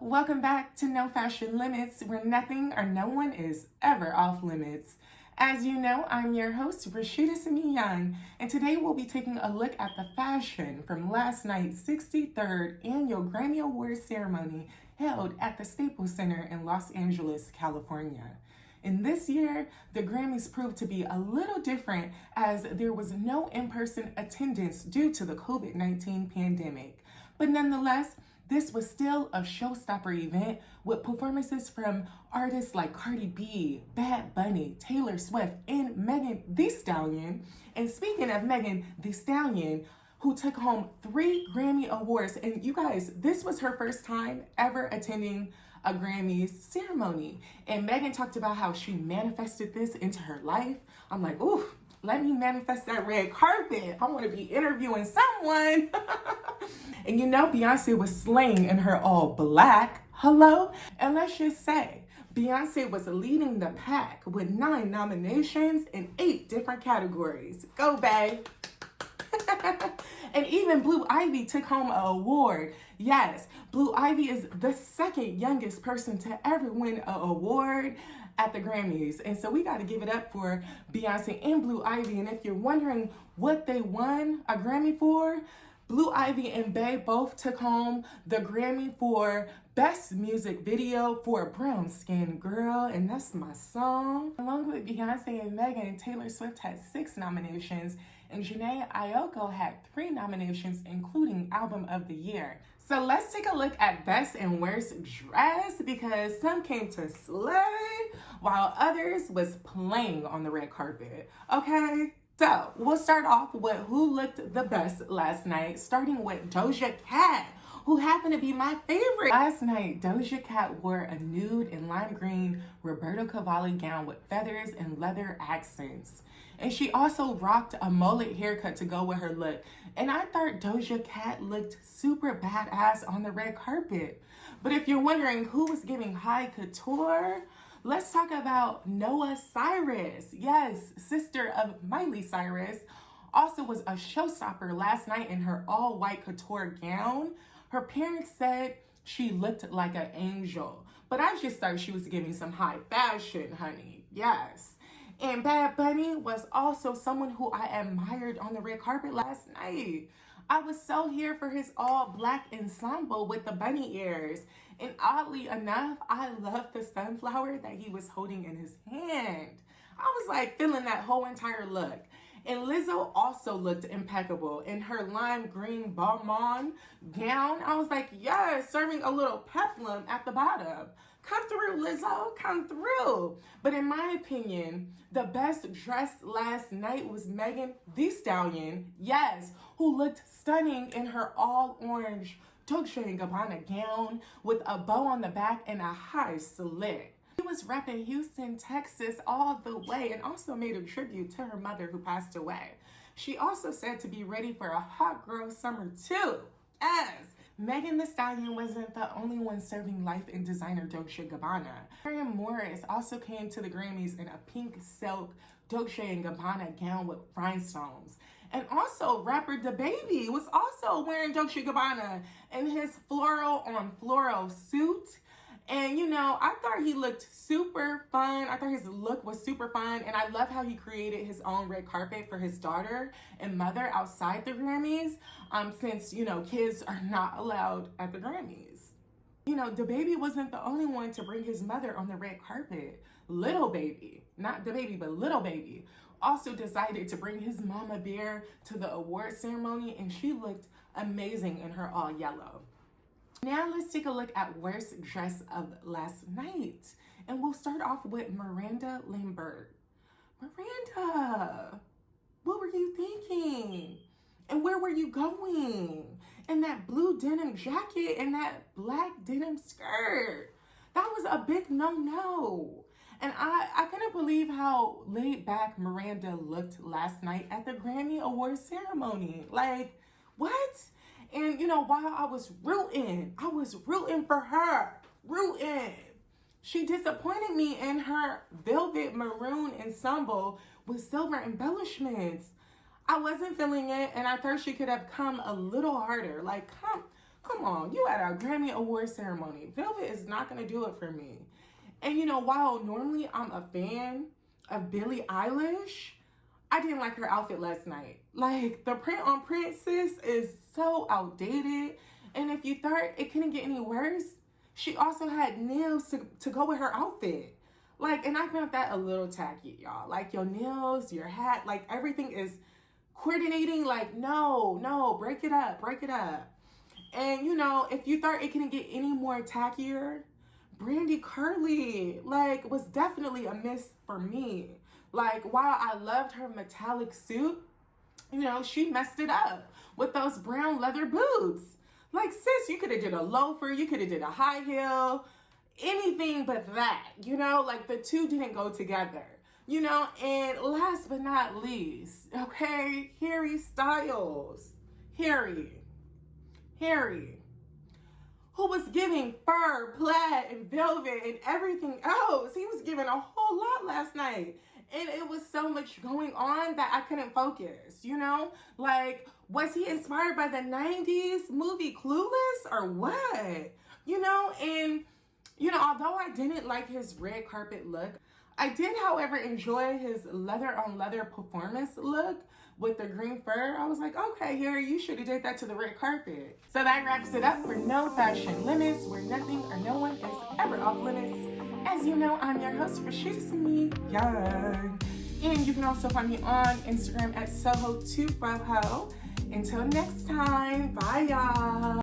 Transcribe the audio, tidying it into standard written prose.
Welcome back to No Fashion Limits, where nothing or no one is ever off limits. As you know, I'm your host, Rashidah, and today we'll be taking a look at the fashion from last night's 63rd Annual Grammy Awards ceremony held at the Staples Center in Los Angeles, California. And this year, the Grammys proved to be a little different as there was no in-person attendance due to the COVID-19 pandemic. But nonetheless, this was still a showstopper event with performances from artists like Cardi B, Bad Bunny, Taylor Swift, and Megan Thee Stallion. And speaking of Megan Thee Stallion, who took home 3 Grammy Awards. And you guys, this was her first time ever attending a Grammys ceremony. And Megan talked about how she manifested this into her life. I'm like, ooh, let me manifest that red carpet. I want to be interviewing someone. And you know, Beyonce was slaying in her all black. Hello? And let's just say, Beyonce was leading the pack with 9 nominations in 8 different categories. Go, bae. And even Blue Ivy took home an award. Yes, Blue Ivy is the second youngest person to ever win an award at the Grammys. And so we got to give it up for Beyonce and Blue Ivy. And if you're wondering what they won a Grammy for, Blue Ivy and Bey both took home the Grammy for Best Music Video for Brown Skin Girl, and that's my song. Along with Beyonce and Megan, Taylor Swift had 6 nominations, and Jhené Aiko had 3 nominations, including Album of the Year. So let's take a look at Best and Worst Dress, because some came to slay, while others was playing on the red carpet, okay? So we'll start off with who looked the best last night, starting with Doja Cat, who happened to be my favorite. Last night, Doja Cat wore a nude and lime green Roberto Cavalli gown with feathers and leather accents. And she also rocked a mullet haircut to go with her look. And I thought Doja Cat looked super badass on the red carpet. But if you're wondering who was giving high couture, let's talk about Noah Cyrus. Yes, sister of Miley Cyrus, also was a showstopper last night in her all-white couture gown. Her parents said she looked like an angel, but I just thought she was giving some high fashion, honey. Yes. And Bad Bunny was also someone who I admired on the red carpet last night. I was so here for his all-black ensemble with the bunny ears. And oddly enough, I loved the sunflower that he was holding in his hand. I was like feeling that whole entire look. And Lizzo also looked impeccable in her lime green balmain gown. I was like, yes, serving a little peplum at the bottom. Come through, Lizzo, come through. But in my opinion, the best dressed last night was Megan Thee Stallion, yes, who looked stunning in her all-orange dolce&Gabbana gown with a bow on the back and a high slit. She was repping Houston, Texas all the way, and also made a tribute to her mother who passed away. She also said to be ready for a hot girl summer too. As Megan Thee Stallion wasn't the only one serving life in designer Dolce&Gabbana. Miriam Morris also came to the Grammys in a pink silk Dolce&Gabbana gown with rhinestones. And also, rapper DaBaby was also wearing Dolce&Gabbana in his floral on floral suit. And, you know, I thought he looked super fun. I thought his look was super fun. And I love how he created his own red carpet for his daughter and mother outside the Grammys, since, you know, kids are not allowed at the Grammys. You know, DaBaby wasn't the only one to bring his mother on the red carpet. Lil Baby, not DaBaby, but Lil Baby, also decided to bring his mama bear to the award ceremony, and she looked amazing in her all yellow. Now let's take a look at worst dress of last night. And we'll start off with Miranda Lambert. Miranda, what were you thinking? And where were you going? In that blue denim jacket and that black denim skirt. That was a big no-no. And I couldn't believe how laid back Miranda looked last night at the Grammy Awards ceremony. Like, what? And, you know, while I was rooting for her, she disappointed me in her velvet maroon ensemble with silver embellishments. I wasn't feeling it, and I thought she could have come a little harder. Like, Come on, you at a Grammy Awards ceremony. Velvet is not gonna do it for me. And while normally I'm a fan of Billie Eilish, I didn't like her outfit last night. Like, the print on Princess is so outdated. And if you thought it couldn't get any worse, she also had nails to go with her outfit. Like, and I found that a little tacky, y'all. Like, your nails, your hat, like, everything is coordinating. Like, no, break it up. And, if you thought it couldn't get any more tackier, Brandy Curly, like, was definitely a miss for me. Like, while I loved her metallic suit, she messed it up with those brown leather boots. Like, sis, you could have did a loafer, you could have did a high heel, anything but that, like the two didn't go together, and last but not least, okay, Harry Styles, Harry, who was giving fur, plaid, and velvet, and everything else. He was giving a whole lot last night. And it was so much going on that I couldn't focus, Like, was he inspired by the 90s movie Clueless or what? And, although I didn't like his red carpet look, I did, however, enjoy his leather-on-leather performance look with the green fur. I was like, okay, Harry, you should have did that to the red carpet. So that wraps it up for No Fashion Limits, where nothing or no one is ever off limits. As you know, I'm your host, Rashidah Young. And you can also find me on Instagram at Soho2Boho. Until next time, bye y'all.